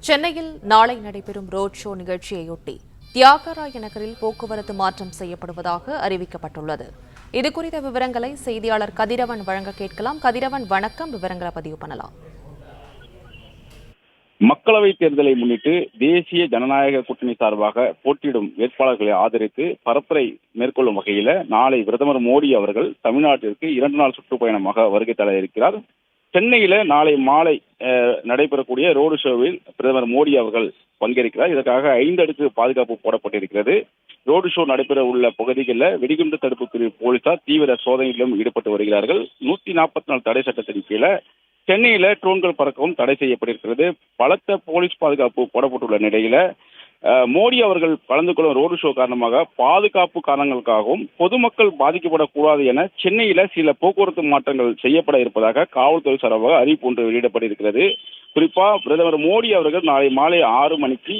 சென்னையில் நாளை நடைபெறும் ரோட் ஷோ நிகழ்ச்சியையொட்டி தியாகராய நகரில் போக்குவரத்து மாற்றம் செய்யப்படுவதாக அறிவிக்கப்பட்டுள்ளது. இதுகுறித்த விவரங்களை செய்தியாளர் கதிரவன் வழங்க கேட்கலாம். கதிரவன், வணக்கம். விவரங்களை பதிவு பண்ணலாம். மக்களவைத் தேர்தலை முன்னிட்டு தேசிய ஜனநாயக கூட்டணி சார்பாக போட்டியிடும் வேட்பாளர்களை ஆதரித்து பரப்புரை மேற்கொள்ளும் வகையில நாளை பிரதமர் மோடி அவர்கள் தமிழ்நாட்டிற்கு 2 நாள் சுற்றுப்பயணமாக வருகை தர இருக்கிறார். சென்னையில நாளை மாலை நடைபெறக்கூடிய ரோடு ஷோவில் பிரதமர் மோடி அவர்கள் பங்கேற்கிறார். இதற்காக 5 அடுக்கு பாதுகாப்பு போடப்பட்டிருக்கிறது. ரோடு ஷோ நடைபெற உள்ள பகுதிகளில் வெடிகுண்டு தடுப்பு பிரிவு போலீசார் தீவிர சோதனையிலும் ஈடுபட்டு வருகிறார்கள். 144 தடை சட்டத்தின் கீழே சென்னையில ட்ரோன்கள் பறக்கவும் தடை செய்யப்பட்டிருக்கிறது. பலத்த போலீஸ் பாதுகாப்பு போடப்பட்டுள்ள நிலையில மோடி அவர்கள் கலந்து கொள்ளும் ரோடு ஷோ காரணமாக பாதுகாப்பு காரணங்களுக்காகவும் பொதுமக்கள் பாதிக்கப்படக்கூடாது என சென்னையில சில போக்குவரத்து மாற்றங்கள் செய்யப்பட இருப்பதாக காவல்துறை சார்பாக அறிவிப்பு ஒன்று வெளியிடப்பட்டிருக்கிறது. குறிப்பா பிரதமர் மோடி அவர்கள் நாளை மாலை 6 மணிக்கு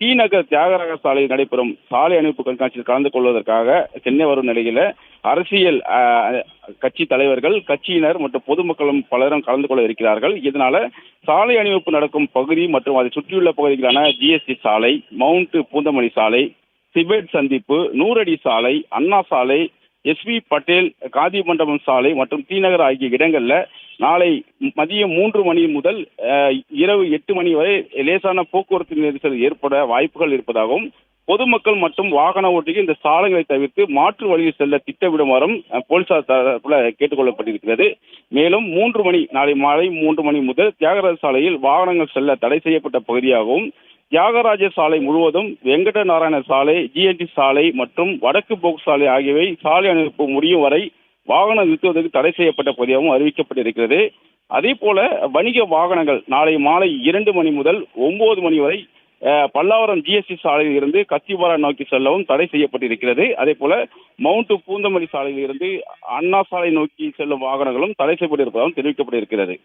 டி நகர் தியாகராய சாலையில் நடைபெறும் சாலை அணிவிப்பு கண்காட்சியில் கலந்து கொள்வதற்காக சென்னை வரும் நிலையில அரசியல் கட்சி தலைவர்கள், கட்சியினர் மற்றும் பொதுமக்களும் பலரும் கலந்து கொள்ள இருக்கிறார்கள். இதனால சாலை அணிவிப்பு நடக்கும் பகுதி மற்றும் அதை சுற்றியுள்ள பகுதிகளான ஜிஎஸ்டி சாலை, மவுண்ட் பூந்தமல்லி சாலை, சிபேட் சந்திப்பு, 100 அடி சாலை, அண்ணா சாலை, எஸ்வி பட்டேல் காதி மண்டபம் சாலை மற்றும் டி நகர் ஆகிய இடங்கள்ல நாளை மதியம் 3 மணி முதல் இரவு 8 மணி வரை லேசான போக்குவரத்து நெரிசல் ஏற்பட வாய்ப்புகள் இருப்பதாகவும் பொதுமக்கள் மற்றும் வாகன ஓட்டிகள் இந்த சாலைகளை தவிர்த்து மாற்று வழியில் செல்ல திட்டமிடுமாறும் போலீசார் தரப்புல கேட்டுக்கொள்ளப்பட்டிருக்கிறது. மேலும் நாளை மாலை 3 மணி முதல் தியாகராஜ சாலையில் வாகனங்கள் செல்ல தடை செய்யப்பட்ட பகுதியாகவும் தியாகராஜ சாலை முழுவதும் வெங்கட நாராயண சாலை, ஜிஎன்டி சாலை மற்றும் வடக்கு போக்கு சாலை ஆகியவை சாலை அணிவிப்பு முடியும் வரை வாகனம் நிறுத்துவதற்கு தடை செய்யப்பட்ட பகுதியாகவும் அறிவிக்கப்பட்டிருக்கிறது. அதே போல வணிக வாகனங்கள் நாளை மாலை 2 மணி முதல் 9 மணி வரை பல்லாவரம் ஜிஎஸ்டி சாலையில் இருந்து கத்திபாரா நோக்கி செல்லவும் தடை செய்யப்பட்டிருக்கிறது. அதே போல மவுண்ட் பூந்தமல்லி சாலையில் இருந்து அண்ணா சாலை நோக்கி செல்லும் வாகனங்களும் தடை செய்யப்பட்டிருப்பதாகவும் தெரிவிக்கப்பட்டிருக்கிறது.